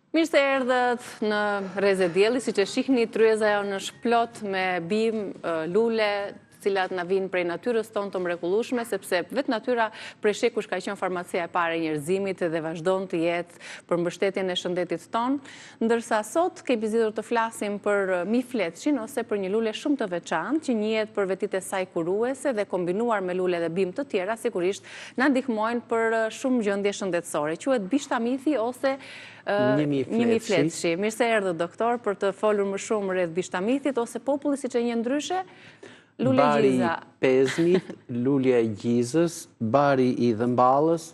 Mirë se erdhët në Rrezë e Diellit, siç e shihni, tryeza jonë është plot me bimë, lule, të cilat na vinë prej natyrës tonë të mrekullueshme, sepse vetë natyra prej shekush ka qenë farmacia e parë e njerëzimit dhe vazhdon të jetë për mbështetjen e shëndetit tonë, ndërsa sot kemi zgjedhur të flasim për mifletçin ose për një lule shumë të veçantë që njihet për vetitë e saj kuruese dhe kombinuar me lule dhe bimë të tjera sigurisht na ndihmojnë për shumë gjendje shëndetësore. Quhet bishtamithi ose një mifletçi. Mirë se erdhët, doktor, për të folur më shumë rreth bishtamithit ose populli siç e njeh ndryshe, lule gjiza. Bari pezmit, lulja e gjizës, bari i dhëmballës,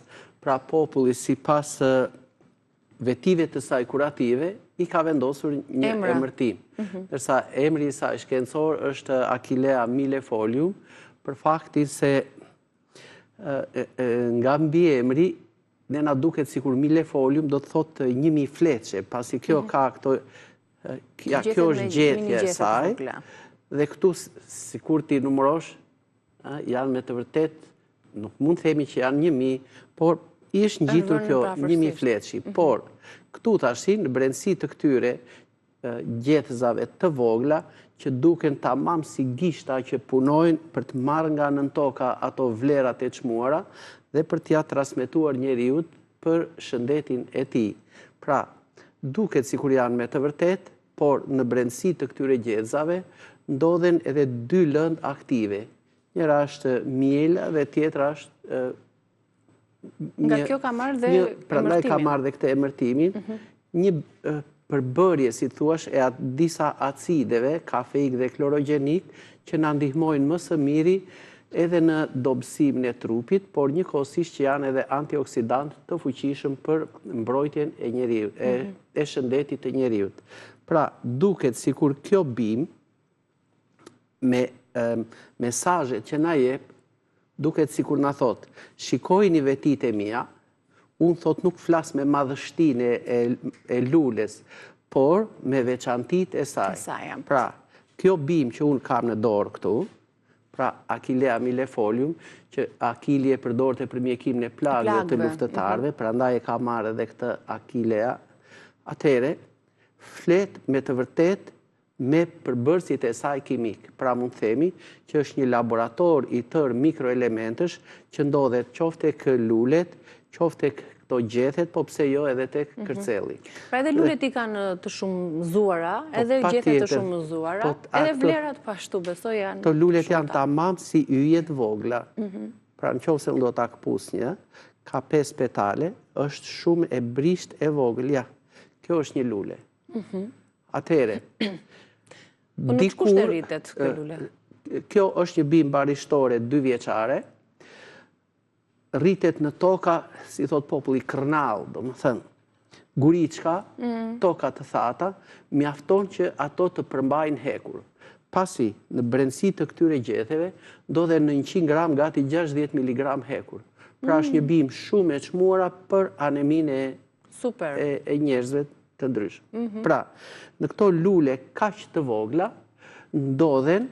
pra populli sipas vetive të saj kurative i ka vendosur një emërtim. Ndërsa emri i saj shkencor është Achillea millefolium, për faktin se nga mbiemri ne na duket sikur millefolium do të thotë një mifletçe, pasi kjo ka këto kjo është gjetje e saj. Dhe këtu sikur ti numërosh, janë me të vërtet, nuk mund të themi që janë 1000, por ishtë ngjitur kjo një mifletçi. Por këtu tashin në brendësi të këtyre gjetëzave të vogla që duken tamam si gishta që punojnë për të marrë nga nën toka ato vlerat e çmuara dhe për t'ia transmetuar njeriut për shëndetin e tij. Pra, duket sikur janë me të vërtet, por në brendësi të këtyre gjezave ndodhen edhe 2 lëndë aktive. Njëra është miela dhe tjetra është nga kjo ka marrë dhe prandaj ka marrë dhe këtë emërtimin, një përbërje, si thuash, e disa acideve, kafeik dhe klorogjenik, që na ndihmojnë më së miri edhe në dobësimin e trupit, por njëkohësisht që janë edhe antioksidant të fuqishëm për mbrojtjen e njeriut, e shëndetit të njeriut. Pra, duket sikur kjo bimë me mesazhet që na jep, duket sikur na thot, shikojini vetitë e mia, unë thot nuk flas me madhështinë e lules, por me veçantitë e saj. Pra, kjo bimë që unë kam në dorë këtu, pra Achillea millefolium, që Achilli e përdorte për mjekimin e plagëve të luftëtarëve, prandaj e ka marrë edhe këtë Achillea, atëre flet me të vërtet me përbërësit e saj kimik. Pra mund të themi që është një laborator i tërë mikroelementësh që ndodhet qoftë tek lulet, qoftë tek këto gjethet, po pse jo edhe tek kërcelli. Pra edhe lulet i kanë të shumëzuara, edhe gjethet të shumëzuara, edhe vlerat po ashtu besoj janë. Këto lulet janë tamam si yjet vogla. Pra nëse unë do ta këpus një, ka 5 petale, është shumë e brisht e vogël. Ja, kjo është një lule. Atëre, në ç'kushte rritet kjo lule? Kjo është një bimë barishtore 2 vjeçare, rritet në toka, si thot populli, kërnall, domethënë, guriçka, toka të thata, mjafton që ato të përmbajnë hekur. Pasi në brendësi të këtyre gjetheve ndodhen në 100 gram gati 60 mg hekur. Pra është një bimë shumë e çmuara për aneminë e njerëzve të ndryshëm. Pra, në këto lule kaq të vogla ndodhen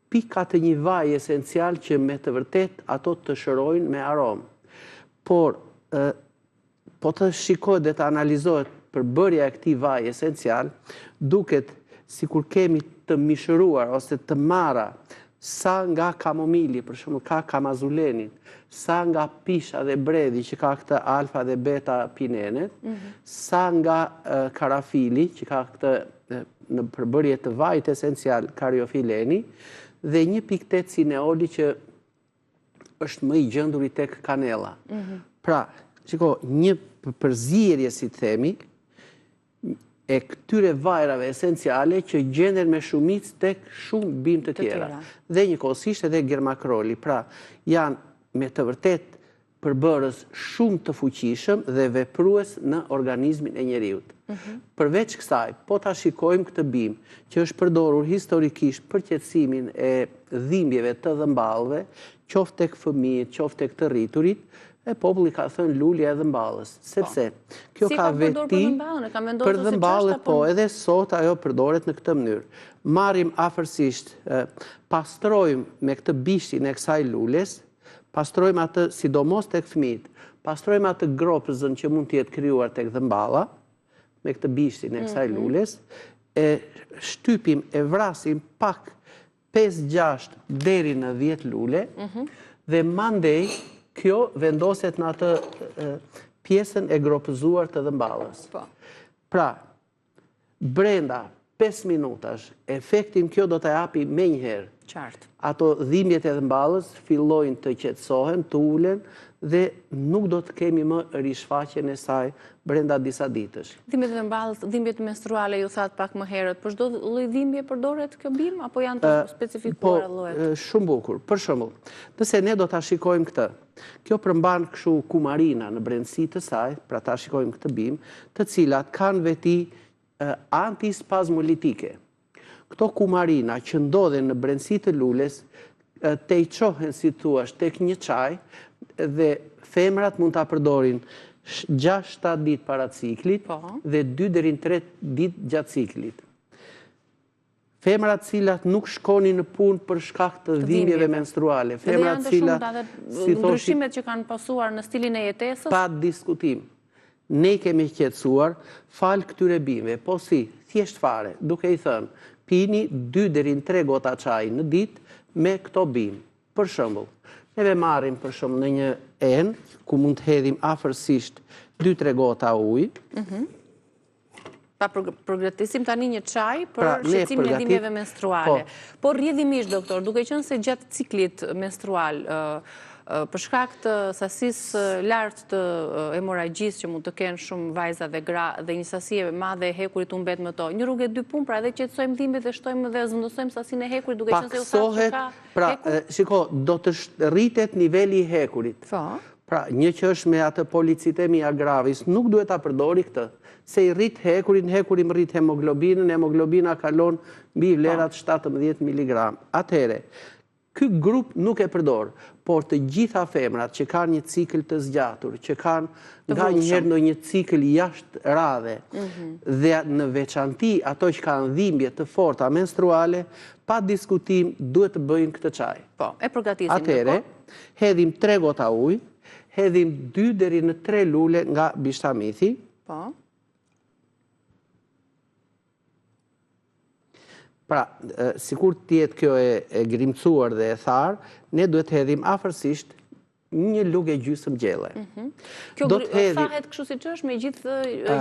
pika të një vaji esencial që me të vërtet ato të shërojnë me aromë. Por, po të shikohet dhe të analizohet përbërja e këtij vaji esencial, duket sikur kemi të mishëruar ose të marra sa nga kamomili, për shembull ka kamazulenin, sa nga pisha dhe bredhi që ka këtë alfa dhe beta pinenet, sa nga karafili që ka këtë në përbërje të vajit esencial kariofileni, dhe 1.8 cineoli që është më i gjenduri tek kanella. Pra, shiko, një përzierje, si të themi, e këtyre vajrave esenciale që gjenden me shumicë tek shumë bimë të tjera. Dhe njëkohësisht edhe germakroli. Pra, janë me të vërtet përbërës shumë të fuqishëm dhe veprues në organizmin e njeriut. Përveç kësaj, po ta shikojmë këtë bimë që është përdorur historikisht për qetësimin e dhimbjeve të dhëmballëve, qoftë tek fëmijët, qoftë tek të rriturit, e populli ka thënë lulja e dhëmballës, sepse kjo ka veti për dhëmballët, po edhe sot ajo përdoret në këtë mënyrë. Marrim afërsisht, pastrojmë me këtë bishtin e kësaj lules, pastrojmë atë sidomos tek fëmijët, pastrojmë atë gropëzën që mund të jetë krijuar tek dhëmballa, me këtë bishtin e kësaj lules, e shtypim, e vrasim pak 5-6 deri në 10 lule, dhe mandej kjo vendoset në atë pjesën e gropëzuar të dhëmballës. Pra, brenda 5 minutash, efektin kjo do të japi me njëherë. Qartë. Ato dhimbjet e dhëmballës fillojnë të qetësohen, të ulen, dhe nuk do të kemi më rishfaqjen e saj brenda disa ditësh. Dhimbjet e dhëmballës, dhimbjet menstruale ju thatë pak më herët, për çdo lloj dhimbje përdoret kjo bim apo janë të specifikuara llojet? Shumë bukur. Për shembull, nëse ne do ta shikojmë këtë, kjo përmban kështu kumarina në brendësi të saj, pra ta shikojmë këtë bim, të cilat kanë veti antispazmolitike. Këto kumarina që ndodhen në brendësi të lules, te i qohen, si thuash, tek një çaj, dhe femrat mund ta përdorin 6-7 ditë para ciklit dhe 2 deri në 3 ditë gjatë ciklit. Femrat cilat nuk shkonin në punë për shkak të dhimbjeve menstruale, femrat cilat si ndryshimet që kanë pasur në stilin e jetesës, pa diskutim. Ne kemi qetësuar fal këtyre bimëve, po si, thjesht fare, duke i thënë, pini 2 deri në 3 gota çaj në ditë me këto bimë. Për shembull, neve marrim për shembull në një enë ku mund të hedhim afërsisht 2-3 gota ujë. Ta përgatisim tani një çaj për shqetësimin e dhimbjeve menstruale. Po rrjedhimisht, doktor, duke qenë se gjatë ciklit menstrual, për shkak të sasisë lartë të hemorragjisë që mund të kenë shumë vajza dhe gra dhe një sasi e madhe e hekurit u mbet më to. Një rrugë e dy punë, pra edhe qetësojmë dhimbjet dhe shtojmë dhe zëvendësojmë sasinë e hekurit duke qenë se u thatë që ka hekur. Pra, shiko, do të rritet niveli i hekurit. Pra, një që është me atë policitemia gravis, nuk duhet ta përdori këtë. Se i rrit hekurin, hekuri më rrit hemoglobinën, hemoglobina kalon mbi vlerat 17 mg. Atëhere, ky grup nuk e përdor, por të gjitha femrat që kanë një cikël të zgjatur, që kanë nga njëherë në një cikël jashtë radhe, dhe në veçanti ato që kanë dhimbje të forta menstruale, pa diskutim duhet të bëjnë këtë çaj. Po, e përgatisim. Atëhere, hedhim 3 gota ujë, hedhim 2 deri në 3 lule nga bishtamithi. Po. Pra, sikur t'jetë kjo e grimcuar dhe e tharë, ne duhet hedhim afërsisht një lugë e gjysmë gjelle. Kjo thahet kështu siç është me gjithë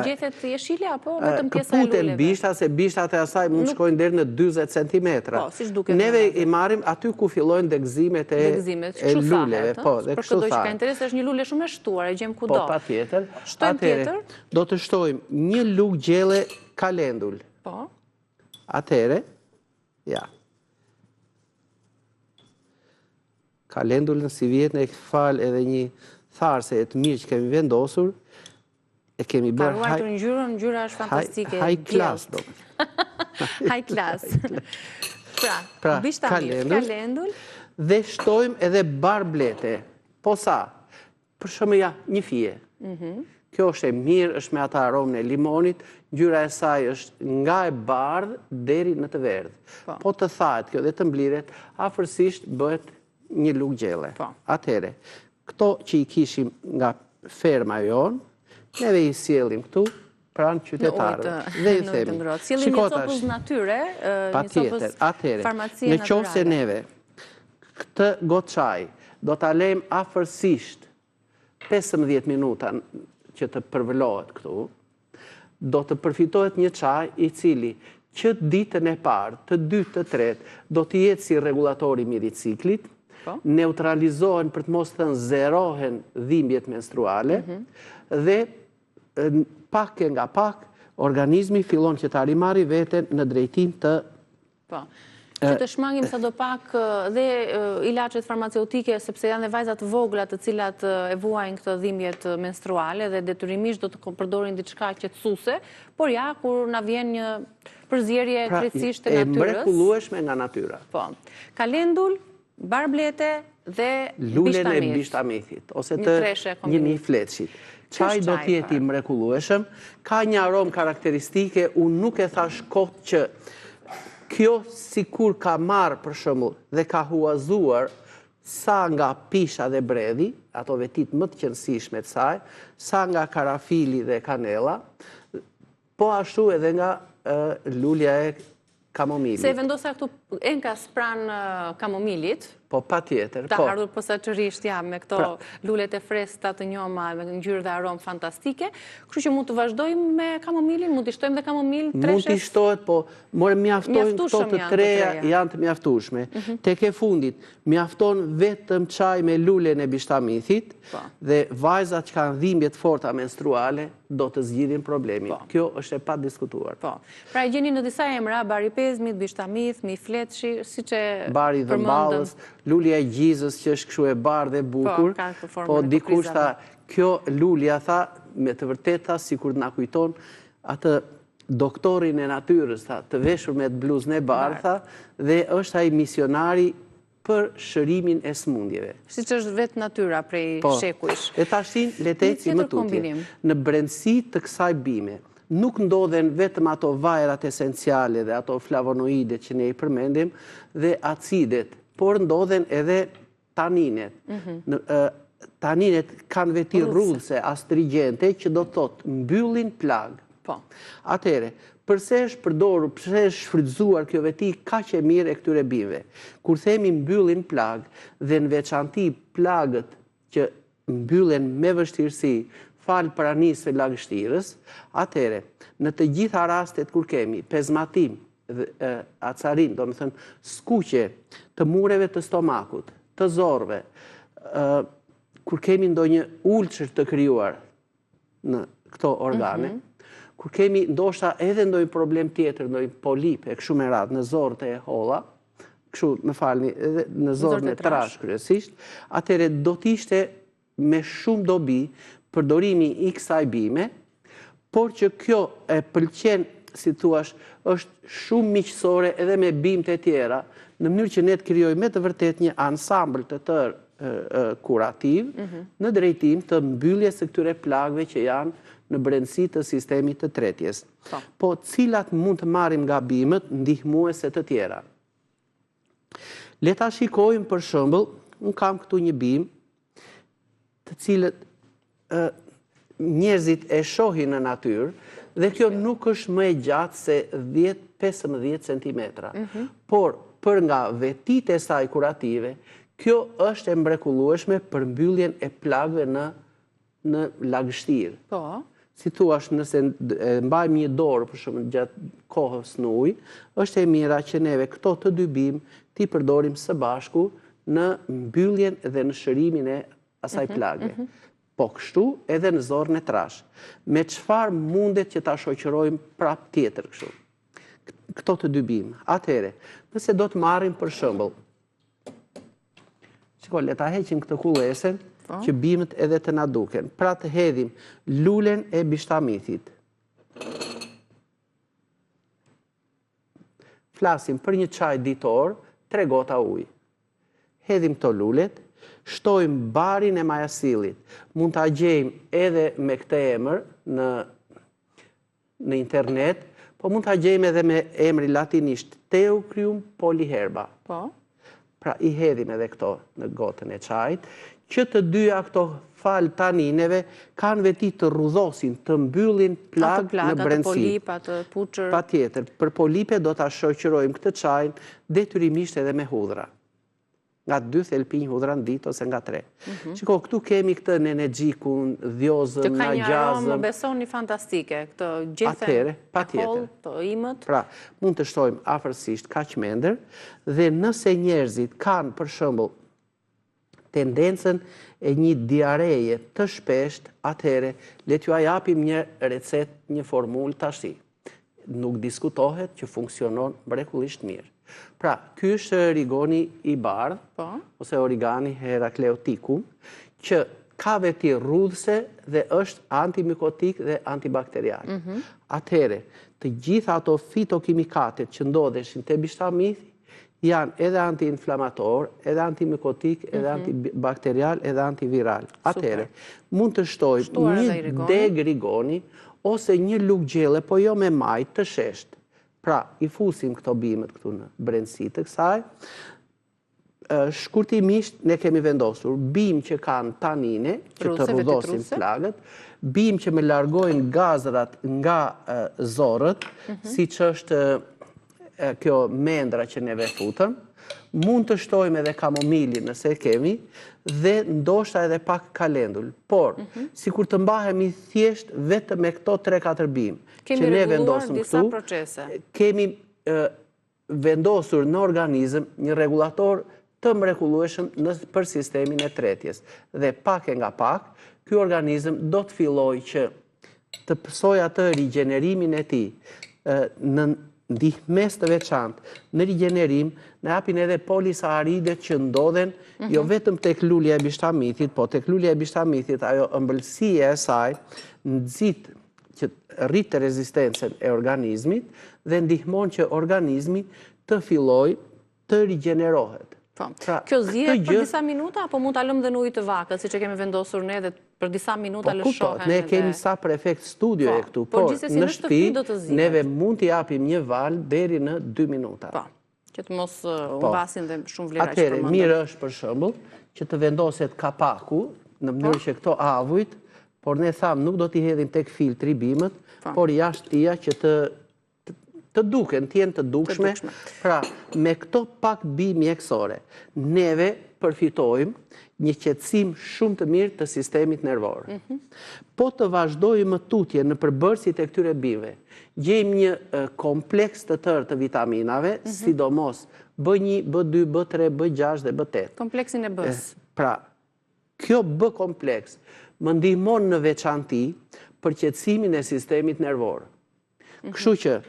gjethet jeshile apo vetëm pjesa e luleve? Këputen bishta, se bishtat e asaj mund shkojnë deri në 40 cm. Po, siç duket. Neve i marrim aty ku fillojnë degëzimet e luleve. Po, dhe kështu thahet. Për çdo që ka interes është një lule shumë e shtuar, e gjem kudo. Po, patjetër. Shtojmë tjetër? Do të shtojmë një lugë gjelle kalendul. Po. Atëhere, ja. Kalendulën si vjetë në e falë edhe një tharëse e të mirë që kemi vendosur, e kemi bërë... Ka ruajtur ngjyrën, ngjyra është fantastike. High class, do. High class. Pra, kalendul. Dhe shtojmë edhe barblete. Po sa? Për shembull, një fije. Kjo është e mirë, është me ata aromën e limonit, ngjyra e saj është nga e bardhë deri në të verdhë. Po të thahet kjo dhe të mblidhet, afërsisht bëhet një lugë gjelle. Atëhere, këto që i kishim nga ferma jonë, neve i sjellim këtu pranë qytetarëve. Dhe i themi, sjellim një copës natyre, një copës farmacie natyrale. Në qoftë se neve këtë gotë çaj do ta lejmë afërsisht 15 minuta që të përvëlohet këtu, do të përfitohet një çaj i cili që ditën e parë, të dytë, të tretë, do të jetë si regulatori mirë i ciklit, neutralizohen, për të mos thënë zerohen dhimbjet menstruale, dhe pak e nga pak, organizmi fillon që ta rimarrë veten në drejtim të... Që të shmangim sa do pak dhe ilaçet farmaceutike, sepse janë dhe vajzat vogla të cilat e vuajnë këto dhimbjet menstruale dhe detyrimisht do të përdorin diçka qetësuese, por ja, kur na vjen një përzierje krejtësisht të natyrës. E mrekullueshme nga natyra. Po. Kalendul, barblete dhe lulen e bishtamithit, ose të një fletshit. Çaj do t'jeti mrekullueshëm, ka një aromë karakteristike, unë nuk e thash kot që kjo sikur ka marrë për shembull dhe ka huazuar sa nga pisha dhe bredhi, ato vetit më të qëndësishme të saj, sa nga karafili dhe kanela, po ashtu edhe nga lulja e kamomilit. Se vendosa këtu enkas pranë kamomilit, po patjetër. Ta ardhur posaçërisht me këto lulet e freskëta të njoma me ngjyrë dhe aromë fantastike, kështu që mund të vazhdojmë me kamomilin, mund t'i shtojmë dhe kamomil treshes. Mund t'i shtohet, po mjaftojnë këto të treja janë të mjaftueshme. Tek e fundit, mjafton vetëm çaj me lulen e bishtamithit dhe vajzat që kanë dhimbje të forta menstruale do të zgjidhin problemin. Kjo është e padiskutuar. Pra e gjeni në disa emra, bari pezmit, bishtamith, mi fletshi, siç e bari dhëmballës, lulja e gjizës që është kështu e bardhë e bukur, po dikush tha, kjo lulja tha, me të vërtetë tha, sikur na kujton atë doktorin e natyrës, tha, të veshur me bluzën e bardhë, tha, dhe është ai misionari për shërimin e smundjeve. Siç është vetë natyra prej shekujsh. E tashin le të ecim më tutje. Në brendësi të kësaj bime, nuk ndodhen vetëm ato vajrat esenciale dhe ato flavonoide që ne i përmendim dhe acidet, por ndodhen edhe taninet. Taninet kanë veti rrudhse astrigente që do të thotë mbyllin plag. Atëre, përse është përdorur, përse është shfrytzuar kjo veti kaq e mirë e këtyre bimëve? Kur themi mbyllin plag dhe në veçanti plagët që mbyllen me vështirësi falë pranisë së lagështirës, atëre, në të gjitha rastet kur kemi pezmatim, acarin, do më thënë skuqe të mureve të stomakut, të zorve, kur kemi ndonjë ulçër të krijuar në këto organe, kur kemi ndoshta edhe ndonjë problem tjetër, ndonjë polip e kështu me radhë në zorët e holla, kështu më falni, edhe në zorën e trash kryesisht, atëre do t'ishte me shumë dobi përdorimi i kësaj bime, por që kjo e pëlqen, si thuash, është shumë miqësore edhe me bimë të tjera, në mënyrë që ne të krijojmë me të vërtet një ansambël të tërë kurativ, në drejtim të mbylljes së këtyre plagëve që janë në brendësi të sistemit të tretjes. Po cilat mund të marrim nga bimët ndihmuese të tjera? Le ta shikojmë për shembull, unë kam këtu një bimë të cilët njerëzit e shohin në natyrë dhe kjo nuk është më e gjatë se 10-15 cm. Por për nga vetit e saj kurative, kjo është e mrekullueshme për mbylljen e plagëve në lagështirë. Si thuash, nëse mbajmë një dorë për shumë gjatë kohës në ujë, është e mira që neve këto të dy bimë t'i përdorim së bashku në mbylljen dhe në shërimin e asaj plagë. Po kështu edhe në zorën e trash. Me çfarë mundet që ta shoqërojmë prap tjetër kështu? Këto të dy bimë. Atëhere, nëse do të marrim për shembull, shiko, le ta heqim këtë kullesen që bimët edhe të na duken. Pra të hedhim lulen e bishtamithit. Flasim për një çaj ditor, 3 gota ujë. Hedhim këto lulet, shtojmë barin e majasillit. Mund ta gjejmë edhe me këtë emër në internet, po mund ta gjejmë edhe me emri latinisht Teucrium polyherba. Pra i hedhim edhe këto në gotën e çajit, që të dyja këto fal tanineve kanë veti të rrudhosin, të mbyllin plag në brendësi. Patjetër, për polipe do ta shoqërojmë këtë çajin detyrimisht edhe me hudhra. Nga 2 thelpinj hudhra në ditë ose nga 3. Shiko, këtu kemi këtë nenexhikun, dhiozën, nagjazën. Të ka një aromë, më besoni, fantastike. Këtë gjithën e holl, të imët. Pra, mund të shtojmë afërsisht kaq mendër dhe nëse njerëzit kanë, për shembull, tendencën e një diareje të shpesht, atëhere le t'ju japim një recet, një formulë tashi. Nuk diskutohet që funksionon mrekullisht mirë. Pra, ky është origani i bardhë, ose origani herakleoticum, që ka veti rrudhse dhe është antimikotik dhe antibakterial. Atëhere, të gjitha ato fitokimikatet që ndodheshin te bishtamith janë edhe antiinflamator, edhe antimikotik, edhe antibakterial, edhe antiviral. Atëhere, mund të shtojmë një deg rigoni ose një lugë gjelle, po jo me majt të sheshtë. Pra, i fusim këto bimët këtu në brendësi të kësaj, shkurtimisht ne kemi vendosur bim që kanë tanine, që të rrudhosin plagët, bim që me largojnë gazrat nga zorët, si që është kjo mendra që neve futëm, mund të shtojmë edhe kamomili nëse kemi, dhe ndoshta edhe pak kalendull. Por, si kur të mbahemi thjesht vetëm me këto 3-4 bim, që ne vendosëm këtu, kemi vendosur në organizëm një regulator të mrekullueshëm për sistemin e tretjes. Dhe pak e nga pak, ky organizëm do të filloj që të pësoj atë rigjenerimin e tij në ndihmes të veçantë në rigjenerim, në japin edhe polisaharidet që ndodhen jo vetëm tek lulja e bishtamithit, po tek lulja e bishtamithit ajo ëmbëlsia e saj nxit që rritë rezistencën e organizmit dhe ndihmon që organizmi të filloj të rigjenerohet. Kjo zihet për disa minuta, apo mund të alëm dhe në ujë të vakët, si që kemi vendosur ne dhe për disa minuta lëshohen? Ne kemi sa për efekt studio e këtu, por në shtëpi neve mund të japim një val deri në 2 minuta. Që të mos humbasin dhe shumë vlera që përmendëm. Atëre, mirë është për shembull që të vendoset kapaku në mënyrë që këto avujt, por ne thamë nuk do t'i hedhim tek filtri bimët, por jashtë tia që të duken, t'jenë të dukshme. Pra, me këto pak bim mjekësore, neve përfitojmë një qetësim shumë të mirë të sistemit nervor. Po të vazhdojmë tutje në përbërësit e këtyre bimëve, gjejmë një kompleks të tërë të vitaminave, sidomos B1, B2, B3, B6 dhe B8. Kompleksin e B-s. Pra, kjo B kompleks më ndihmon në veçanti për qetësimin e sistemit nervor. Kështu që,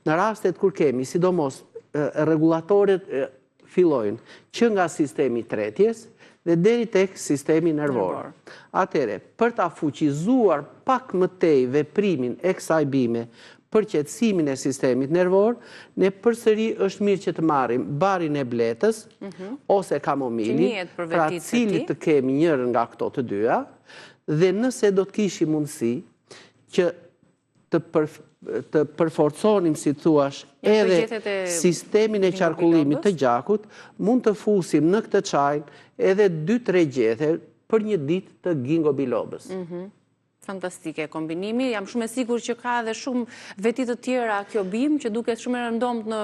në rastet kur kemi, sidomos regulatoret fillojnë që nga sistemi tretjes dhe deri tek sistemi nervor. Atere, për ta fuqizuar pak më tej veprimin e kësaj bime për qetësimin e sistemit nervor, ne përsëri është mirë që të marrim barin e bletës ose kamomilin, pra cili të kemi njërën nga këto të dyja, dhe nëse do të kishim mundësi që të përforconim, si të thuash, edhe sistemin e qarkullimit të gjakut, mund të fusim në këtë çajin edhe 2-3 gjethe për një ditë të ginkgo bilobës. Fantastike kombinimi, jam shumë e sigur që ka edhe shumë veti të tjera kjo bim, që duket shumë e rëndomt në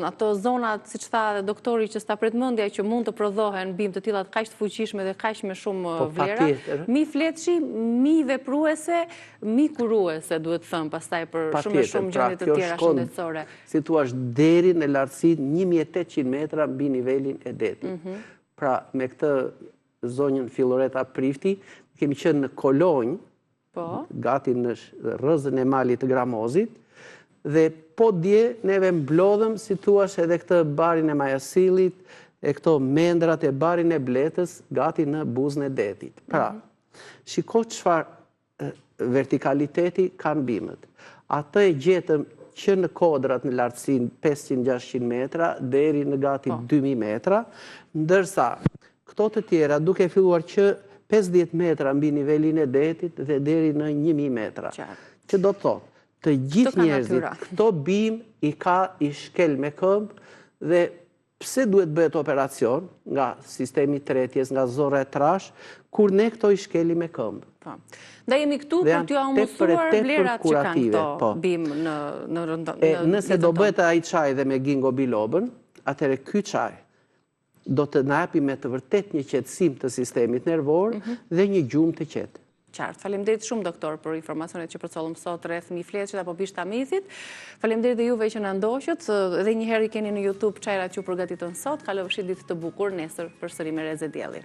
ato zonat, si që tha dhe doktori që sta pretmendja që mund të prodhohen bim të tilla kaq të fuqishme dhe kaq me shumë vlera. Mi fletshi, mi vepruese, mi kuruese, duhet thënë pastaj për shumë gjëra të tjera shëndetësore. Si thua, deri në lartësi 1800 metra mbi nivelin e detit. Pra, me këtë zonjën Filloreta Prifti, kemi qenë në Kolonjë, gati në rrëzën e malit të Gramozit, dhe po dje neve mblodhëm, si thuash, edhe këtë barin e Majasilit, e këto mendrat e barin e Bletës, gati në buzën e detit. Pra, shiko çfarë vertikaliteti kanë bimët. Atë e gjetëm që në kodrat në lartësin 500-600 metra, deri në gati 2000 metra, ndërsa këto të tjera duke filluar që 50 metra mbi nivelin e detit dhe deri në 1000 metra. Që do të thotë, të gjithë njerëzit, këto bim i shkel me këmbë dhe pse duhet bëhet operacion nga sistemi tretjes, nga zora e trash, kur ne këto i shkeli me këmbë. Da jemi këtu për t'ju mësuar vlerat që kanë këto bim në rëndonë. Nëse do bëhet ai çaj dhe me ginkgo bilobën, atëherë ky çaj do të na japi me të vërtet një qetësim të sistemit nervor dhe një gjumë të qetë. Qartë. Faleminderit shumë, doktor, për informacionet që përcollëm sot rreth mifleçit apo bishtamithit. Faleminderit dhe juve që na ndoqët. Edhe një herë i keni në YouTube çajrat që u përgatitën sot. Kalofshi ditë të bukur, nesër përsëri me Reze Dielli.